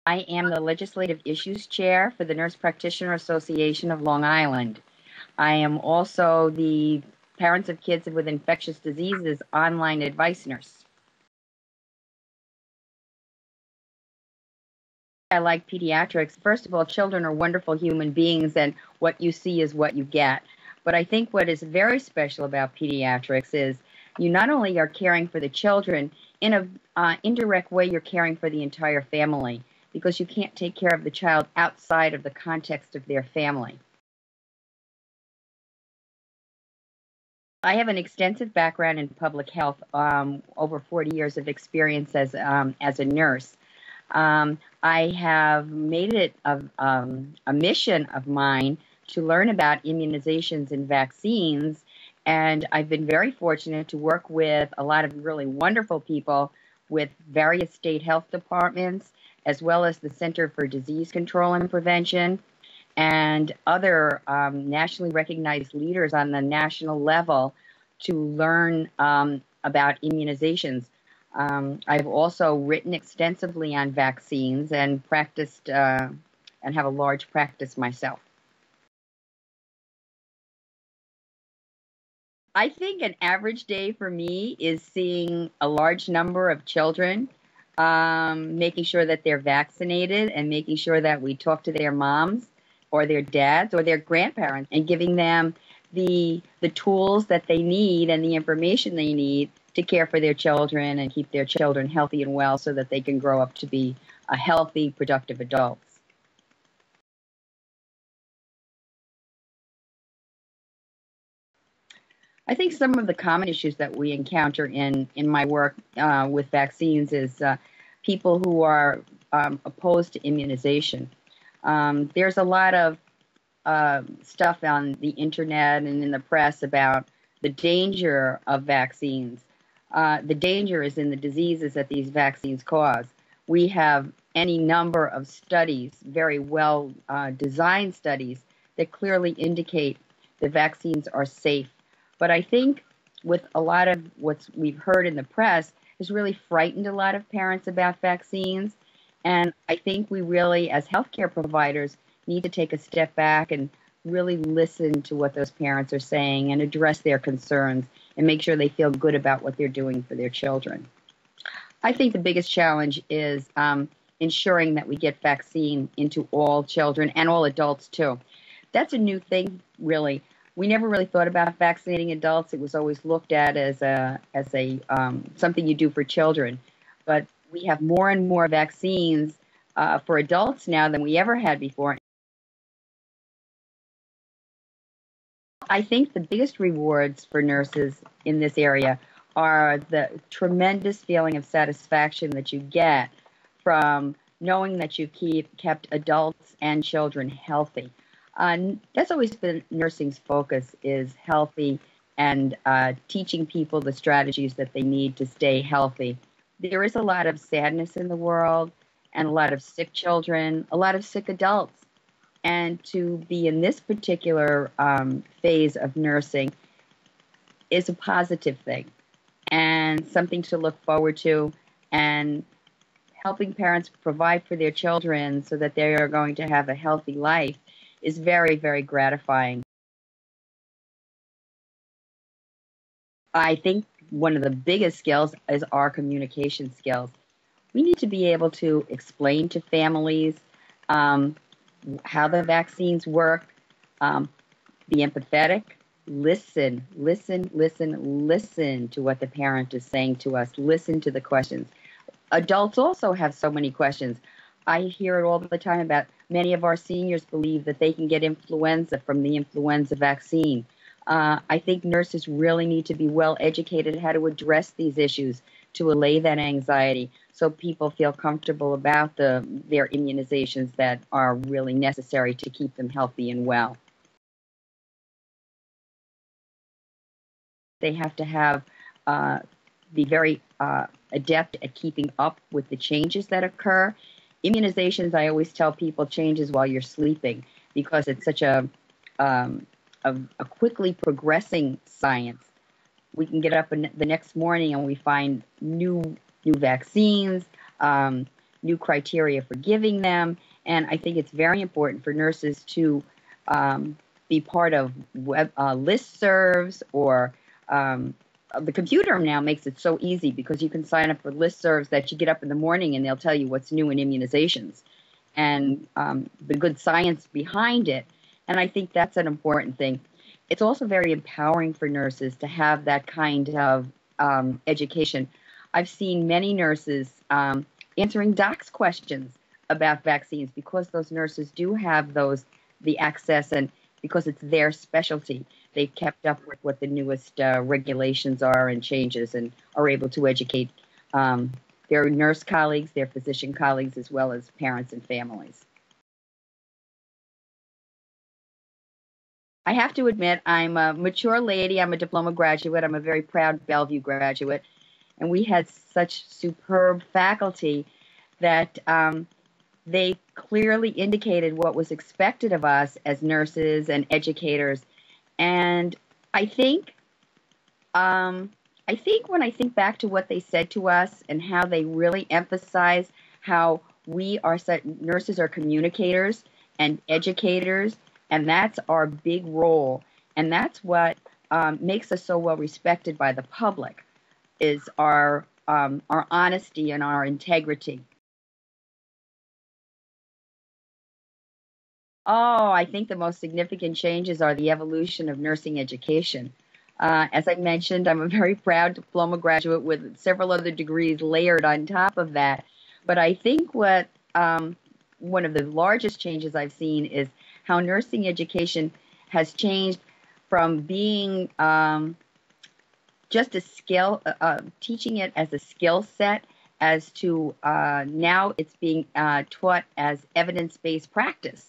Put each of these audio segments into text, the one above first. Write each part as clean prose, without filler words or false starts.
I am the Legislative Issues Chair for the Nurse Practitioner Association of Long Island. I am also the Parents of Kids with Infectious Diseases online advice nurse. I like pediatrics. First of all, children are wonderful human beings, and what you see is what you get. But I think what is very special about pediatrics is you not only are caring for the children, in an indirect way, you're caring for the entire family, because you can't take care of the child outside of the context of their family. I have an extensive background in public health, over 40 years of experience as a nurse. I have made it a mission of mine to learn about immunizations and vaccines, and I've been very fortunate to work with a lot of really wonderful people with various state health departments, as well as the Center for Disease Control and Prevention, and other nationally recognized leaders on the national level to learn about immunizations. I've also written extensively on vaccines and practiced and have a large practice myself. I think an average day for me is seeing a large number of children, making sure that they're vaccinated and making sure that we talk to their moms or their dads or their grandparents and giving them the tools that they need and the information they need to care for their children and keep their children healthy and well so that they can grow up to be a healthy, productive adults. I think some of the common issues that we encounter in my work with vaccines is people who are opposed to immunization. There's a lot of stuff on the internet and in the press about the danger of vaccines. The danger is in the diseases that these vaccines cause. We have any number of studies, very well designed studies, that clearly indicate the vaccines are safe. But I think with a lot of what we've heard in the press has really frightened a lot of parents about vaccines. And I think we really, as healthcare providers, need to take a step back and really listen to what those parents are saying and address their concerns and make sure they feel good about what they're doing for their children. I think the biggest challenge is ensuring that we get vaccine into all children and all adults too. That's a new thing, really. We never really thought about vaccinating adults. It was always looked at as something you do for children. But we have more and more vaccines for adults now than we ever had before. I think the biggest rewards for nurses in this area are the tremendous feeling of satisfaction that you get from knowing that you kept adults and children healthy. That's always been nursing's focus, is healthy and teaching people the strategies that they need to stay healthy. There is a lot of sadness in the world and a lot of sick children, a lot of sick adults. And to be in this particular phase of nursing is a positive thing and something to look forward to, and helping parents provide for their children so that they are going to have a healthy life is very, very gratifying. I think one of the biggest skills is our communication skills. We need to be able to explain to families how the vaccines work, be empathetic, listen to what the parent is saying to us, listen to the questions. Adults also have so many questions. I hear it all the time about many of our seniors believe that they can get influenza from the influenza vaccine. I think nurses really need to be well educated how to address these issues to allay that anxiety so people feel comfortable about their immunizations that are really necessary to keep them healthy and well. They have to be very adept at keeping up with the changes that occur. Immunizations, I always tell people, changes while you're sleeping because it's such a quickly progressing science. We can get up the next morning and we find new vaccines, new criteria for giving them. And I think it's very important for nurses to be part of web listservs or the computer now makes it so easy because you can sign up for listservs that you get up in the morning and they'll tell you what's new in immunizations and the good science behind it. And I think that's an important thing. It's also very empowering for nurses to have that kind of education. I've seen many nurses answering docs' questions about vaccines because those nurses do have the access, and because it's their specialty, they've kept up with what the newest regulations are and changes and are able to educate their nurse colleagues, their physician colleagues, as well as parents and families. I have to admit, I'm a mature lady. I'm a diploma graduate. I'm a very proud Bellevue graduate. And we had such superb faculty that they clearly indicated what was expected of us as nurses and educators. And I think when I think back to what they said to us and how they really emphasize how nurses are communicators and educators, and that's our big role. And that's what makes us so well respected by the public, is our honesty and our integrity. Oh, I think the most significant changes are the evolution of nursing education. As I mentioned, I'm a very proud diploma graduate with several other degrees layered on top of that. But I think what one of the largest changes I've seen is how nursing education has changed from being just a skill, teaching it as a skill set, as to now it's being taught as evidence-based practice.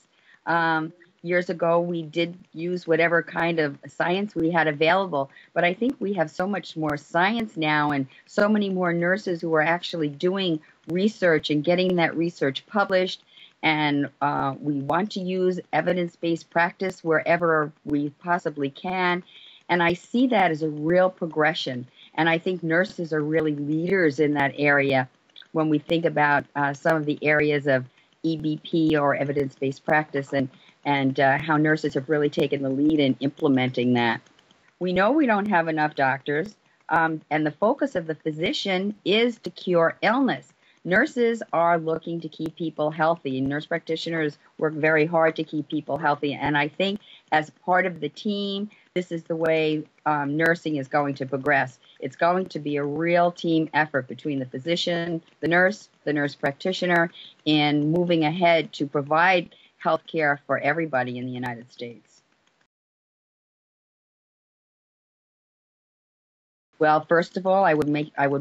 Years ago, we did use whatever kind of science we had available, but I think we have so much more science now and so many more nurses who are actually doing research and getting that research published. And we want to use evidence-based practice wherever we possibly can. And I see that as a real progression. And I think nurses are really leaders in that area when we think about some of the areas of EBP or evidence-based practice and how nurses have really taken the lead in implementing that. We know we don't have enough doctors, and the focus of the physician is to cure illness. Nurses are looking to keep people healthy. Nurse practitioners work very hard to keep people healthy. And I think as part of the team, this is the way nursing is going to progress. It's going to be a real team effort between the physician, the nurse practitioner, in moving ahead to provide health care for everybody in the United States. Well, first of all, I would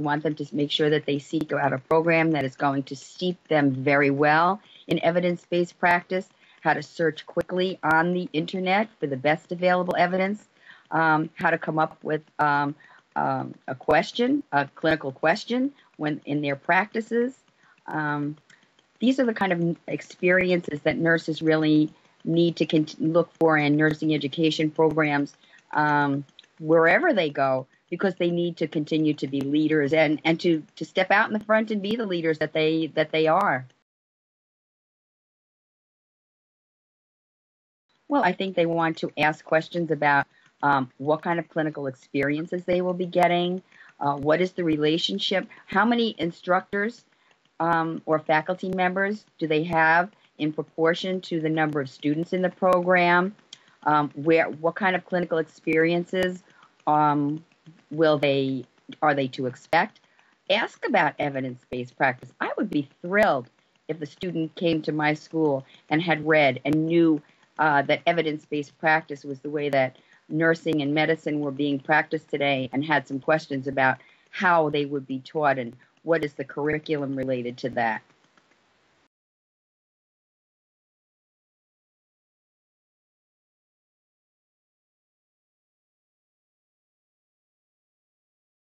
want them to make sure that they seek out a program that is going to steep them very well in evidence-based practice, how to search quickly on the internet for the best available evidence, how to come up with a clinical question when in their practices. These are the kind of experiences that nurses really need to look for in nursing education programs wherever they go, because they need to continue to be leaders and to step out in the front and be the leaders that they are. Well, I think they want to ask questions about what kind of clinical experiences they will be getting, what is the relationship, how many instructors or faculty members do they have in proportion to the number of students in the program, what kind of clinical experiences are they to expect? Ask about evidence-based practice. I would be thrilled if the student came to my school and had read and knew that evidence-based practice was the way that nursing and medicine were being practiced today, and had some questions about how they would be taught and what is the curriculum related to that.